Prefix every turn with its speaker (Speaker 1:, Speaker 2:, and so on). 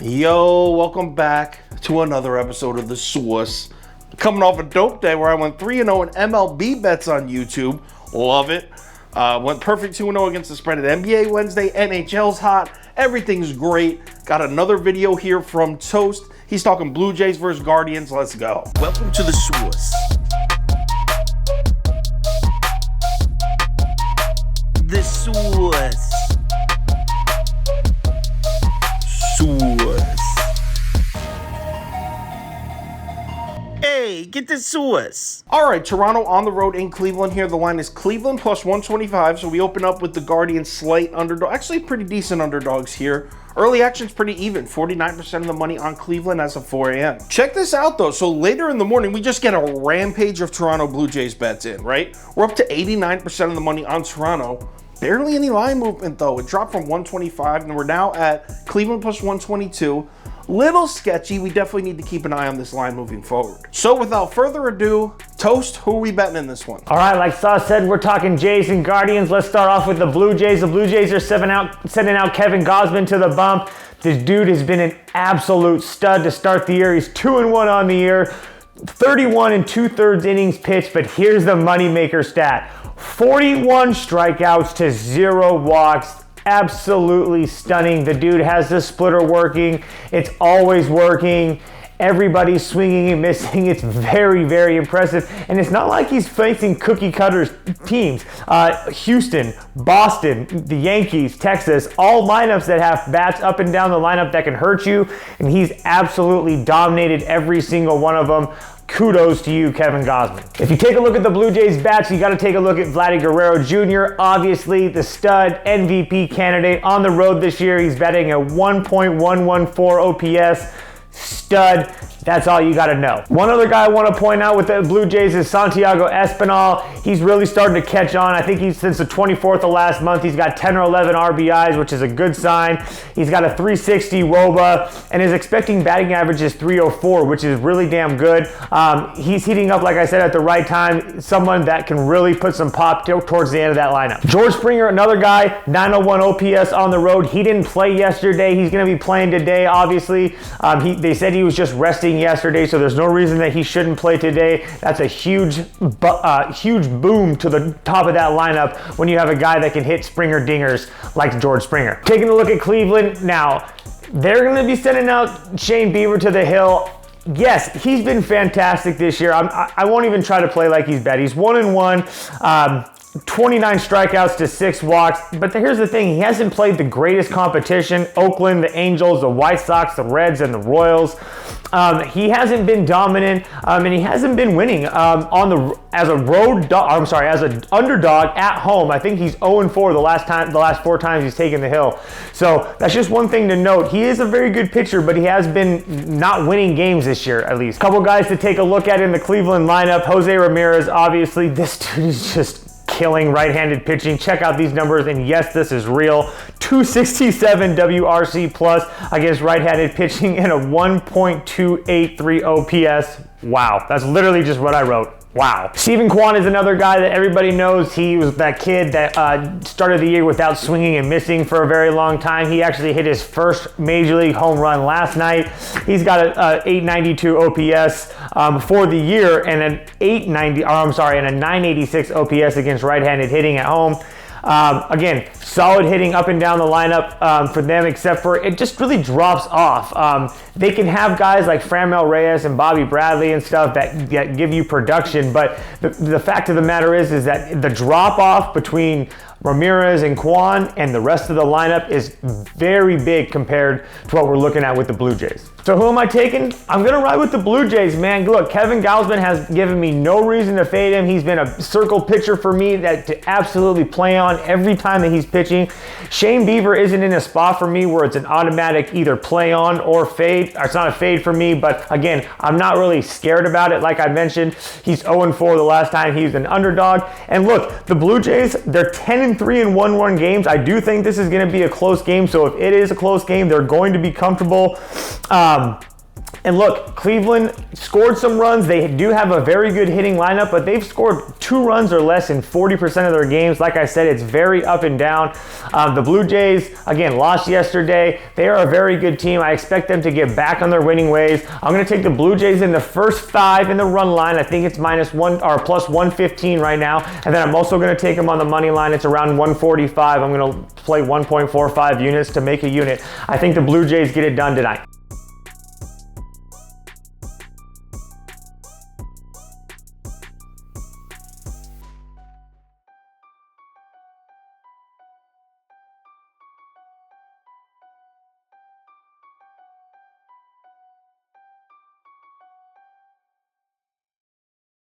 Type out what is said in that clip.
Speaker 1: Yo, welcome back to another episode of The Source. Coming off a dope day where I went 3-0 in MLB bets on YouTube. Love it. Went perfect 2-0 against the spread at NBA Wednesday. NHL's hot. Everything's great. Got another video here from Toast. He's talking Blue Jays versus Guardians. Let's go. Welcome to The Source. The Source. Hey, get the Source. All right, Toronto on the road in Cleveland here. The line is Cleveland plus 125. So we open up with the Guardians slight underdog. Actually, pretty decent underdogs here. Early action's pretty even. 49% of the money on Cleveland as of 4 a.m. Check this out, though. So later in the morning, we just get a rampage of Toronto Blue Jays bets in, right? We're up to 89% of the money on Toronto. Barely any line movement, though. It dropped from 125, and we're now at Cleveland plus 122. Little sketchy. We definitely need to keep an eye on this line moving forward. So without further ado, Toast, who are we betting in this one?
Speaker 2: All right, like Sauce said, we're talking Jays and Guardians. Let's start off with the Blue Jays. The Blue Jays are sending out Kevin Gausman to the bump. This dude has been an absolute stud to start the year. He's 2-1 on the year, 31 and 2/3 innings pitched, but here's the moneymaker stat. 41 strikeouts to 0 walks. Absolutely stunning. The dude has the splitter working. It's always working. Everybody's swinging and missing. It's very, very impressive. And it's not like he's facing cookie cutters teams. Houston, Boston, the Yankees, Texas, all lineups that have bats up and down the lineup that can hurt you. And he's absolutely dominated every single one of them. Kudos to you, Kevin Gausman. If you take a look at the Blue Jays bats, you got to take a look at Vladdy Guerrero Jr., obviously the stud MVP candidate on the road this year. He's batting a 1.114 OPS. Stud. That's all you got to know. One other guy I want to point out with the Blue Jays is Santiago Espinal. He's really starting to catch on. I think since the 24th of last month, he's got 10 or 11 RBIs, which is a good sign. He's got a 360 WOBA, and his expecting batting average is 304, which is really damn good. He's heating up, like I said, at the right time. Someone that can really put some pop towards the end of that lineup. George Springer, another guy, 901 OPS on the road. He didn't play yesterday. He's going to be playing today, obviously. They said he was just resting yesterday, so there's no reason that he shouldn't play today. That's a huge boom to the top of that lineup when you have a guy that can hit Springer dingers like George Springer. Taking a look at Cleveland now, they're going to be sending out Shane Bieber to the hill. Yes, he's been fantastic this year. I won't even try to play like he's bad. He's 1-1. 29 strikeouts to 6 walks, but here's the thing, he hasn't played the greatest competition. Oakland, the Angels, the White Sox, the Reds, and the Royals. He hasn't been dominant, and he hasn't been winning as an underdog at home. I think he's 0-4 the last 4 times he's taken the hill. So that's just one thing to note. He is a very good pitcher, but he has been not winning games this year, at least. Couple guys to take a look at in the Cleveland lineup. Jose Ramirez, obviously, this dude is just killing right-handed pitching. Check out these numbers, and yes, this is real. 267 WRC plus against right-handed pitching and a 1.283 OPS. Wow, that's literally just what I wrote. Wow. Steven Kwan is another guy that everybody knows. He was that kid that started the year without swinging and missing for a very long time. He actually hit his first major league home run last night. He's got a 892 OPS for the year and an 986 OPS against right-handed hitting at home. Again, solid hitting up and down the lineup for them, except for it just really drops off. They can have guys like Franmil Reyes and Bobby Bradley and stuff that give you production, but the fact of the matter is that the drop off between Ramirez and Kwan and the rest of the lineup is very big compared to what we're looking at with the Blue Jays. So who am I taking? I'm going to ride with the Blue Jays, man. Look, Kevin Gausman has given me no reason to fade him. He's been a circle pitcher for me to absolutely play on every time that he's pitching. Shane Bieber isn't in a spot for me where it's an automatic either play on or fade. It's not a fade for me, but again, I'm not really scared about it. Like I mentioned, he's 0-4 the last time he was an underdog. And look, the Blue Jays, they're 10-3 in 1-1 games. I do think this is going to be a close game, so if it is a close game, they're going to be comfortable. And look, Cleveland scored some runs. They do have a very good hitting lineup, but they've scored 2 runs or less in 40% of their games. Like I said, it's very up and down. The Blue Jays, again, lost yesterday. They are a very good team. I expect them to get back on their winning ways. I'm going to take the Blue Jays in the first 5 in the run line. I think it's -1 or plus 115 right now. And then I'm also going to take them on the money line. It's around 145. I'm going to play 1.45 units to make a unit. I think the Blue Jays get it done tonight.